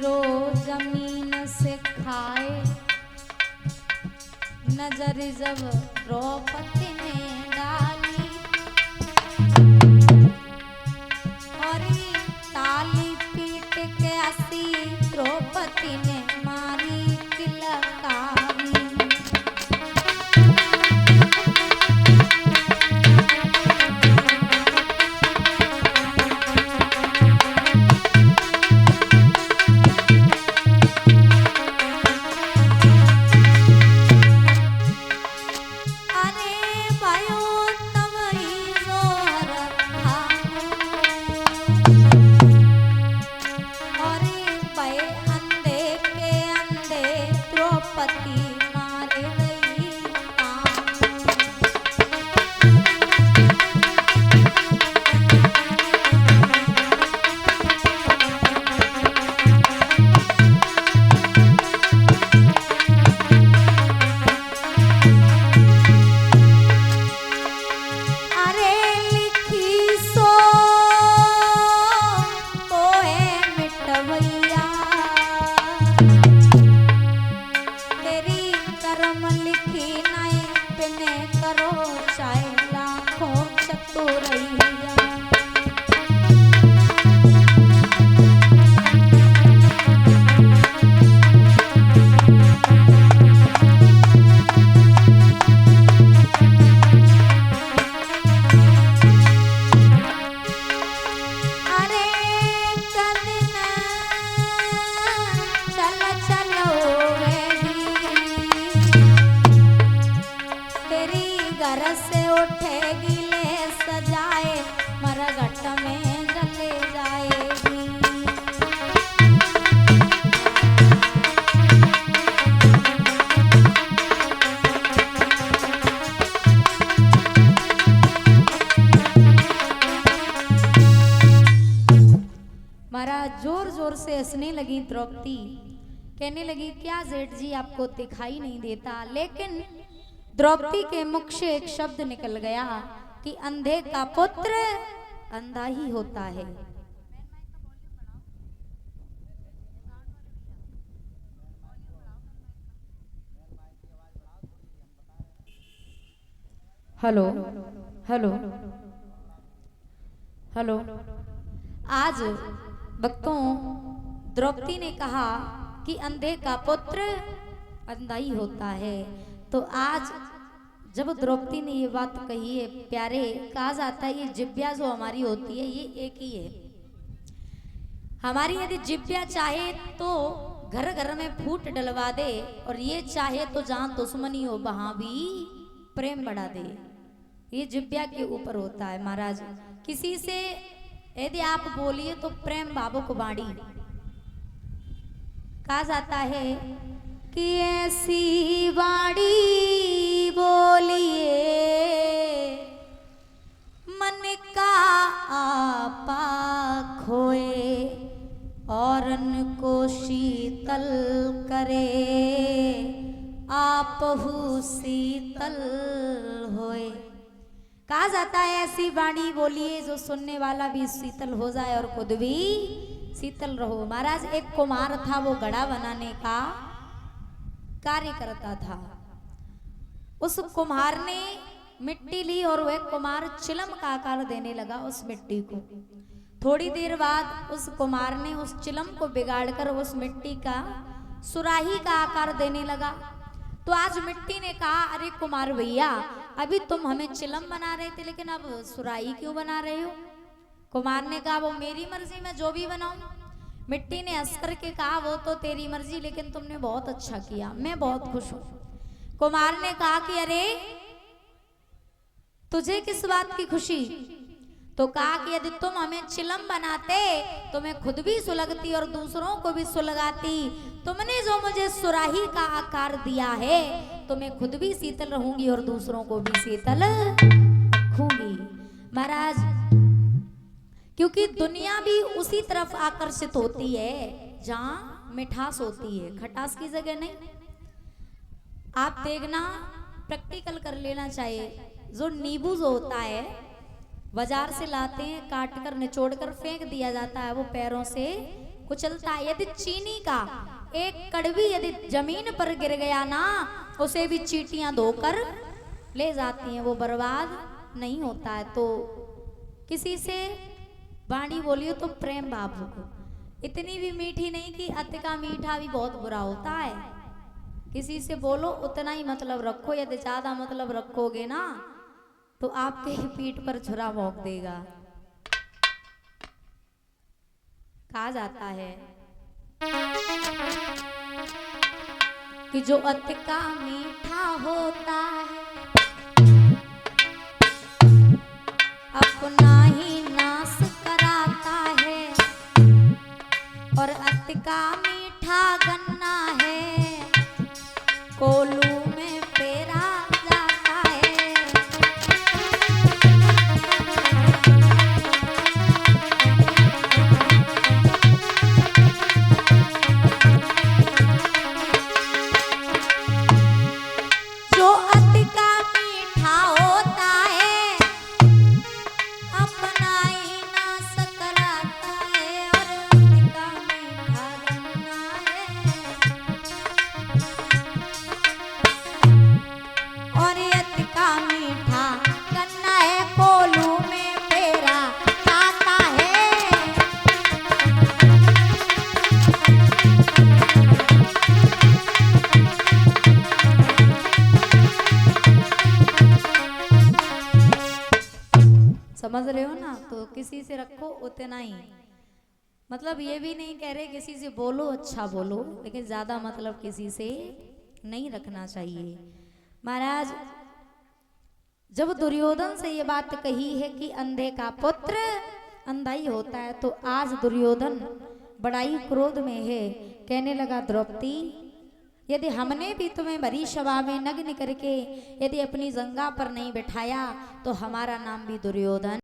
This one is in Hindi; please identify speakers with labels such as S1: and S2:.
S1: हीरो जमीन से खाए, नजर जब द्रौपदी ने डाली, और ताली पीट के हंसी द्रौपदी ने मारी किलकारी। जोर जोर से हंसने लगी द्रौपदी, कहने लगी क्या जेठ जी आपको दिखाई नहीं देता। लेकिन द्रौपदी के मुख से एक शब्द निकल गया कि अंधे का पुत्र अंधा ही होता है। Hello hello hello. आज भक्तों द्रौपदी ने कहा कि अंधे का पुत्र अंधा ही होता है। तो आज जब द्रौपदी ने ये बात कही है प्यारे, कहा जाता है ये जिब्या जो हमारी होती है ये एक ही है। हमारी यदि जिब्या चाहे तो घर घर में फूट डलवा दे, और ये चाहे तो जहां दुश्मनी हो वहां भी प्रेम बढ़ा दे। ये जिब्या के ऊपर होता है महाराज। किसी से यदि आप बोलिए तो प्रेम भावों को बाड़ी। कहा जाता है कि ऐसी वाणी बोलिए मन का आपा खोए, औरन को शीतल करे आपहु शीतल होए। कहा जाता है ऐसी वाणी बोलिए जो सुनने वाला भी शीतल हो जाए और खुद भी शीतल रहो। महाराज एक कुम्हार था, वो घड़ा बनाने का कार्य करता था। उस कुम्हार ने मिट्टी ली और वह कुम्हार चिलम का आकार देने लगा उस मिट्टी को। थोड़ी देर बाद उस कुम्हार ने उस चिलम को बिगाड़कर उस मिट्टी का सुराही का आकार देने लगा। तो आज मिट्टी ने कहा अरे कुम्हार भैया, अभी तुम हमें चिलम बना रहे थे लेकिन अब सुराही क्यों बना रहे हो। कुम्हार ने कहा वो मेरी मर्जी, मैं जो भी बनाऊं। मिट्टी ने हंस करके कहा वो तो तेरी मर्जी, लेकिन तुमने बहुत अच्छा किया, मैं बहुत खुश हूं। कुम्हार ने कहा कि अरे तुझे किस बात की खुशी। तो कहा कि यदि तुम हमें चिलम बनाते तो मैं खुद भी सुलगती और दूसरों को भी सुलगाती। तुमने जो मुझे सुराही का आकार दिया है तो मैं खुद भी शीतल रहूंगी और दूसरों को भी शीतल रखूंगी। महाराज क्योंकि दुनिया भी उसी तरफ आकर्षित होती है जहां मिठास होती है, खटास की जगह नहीं। आप देखना, प्रैक्टिकल कर लेना चाहिए। जो नींबू जो होता है बाजार से लाते हैं, काट कर निचोड़ कर फेंक दिया जाता है, वो पैरों से कुचलता है। यदि चीनी का एक कड़वी यदि जमीन पर गिर गया ना, उसे भी चींटियां धोकर ले जाती हैं, वो बर्बाद नहीं होता है। तो किसी से बाणी बोलियो तो प्रेम बाबू को, इतनी भी मीठी नहीं कि अति का मीठा भी बहुत बुरा होता है। किसी से बोलो उतना ही मतलब रखो, यदि ज्यादा मतलब रखोगे ना तो आपके ही पीठ पर छुरा भोंक देगा। कहा जाता है कि जो अति का मीठा होता है अपना ही नाश कराता है, और अति का मीठा गन्ना है कोलू में पेरा जाता है। जो अति का मीठा होता है अपना ही नाश कराता है, और अति का मीठा गन्ना है, और अति का मीठा गन्ना है कोलू में पेरा जाता है। समझ रहे हो ना? तो किसी से रखो उतना ही, मतलब ये भी नहीं कह रहे किसी से बोलो अच्छा बोलो, लेकिन ज्यादा मतलब किसी से नहीं रखना चाहिए। महाराज जब दुर्योधन से ये बात कही है कि अंधे का पुत्र अंधा ही होता है, तो आज दुर्योधन बड़ा ही क्रोध में है। कहने लगा द्रौपदी, यदि हमने भी तुम्हें भरी सभा में नग्न करके यदि अपनी जंगा पर नहीं बिठाया तो हमारा नाम भी दुर्योधन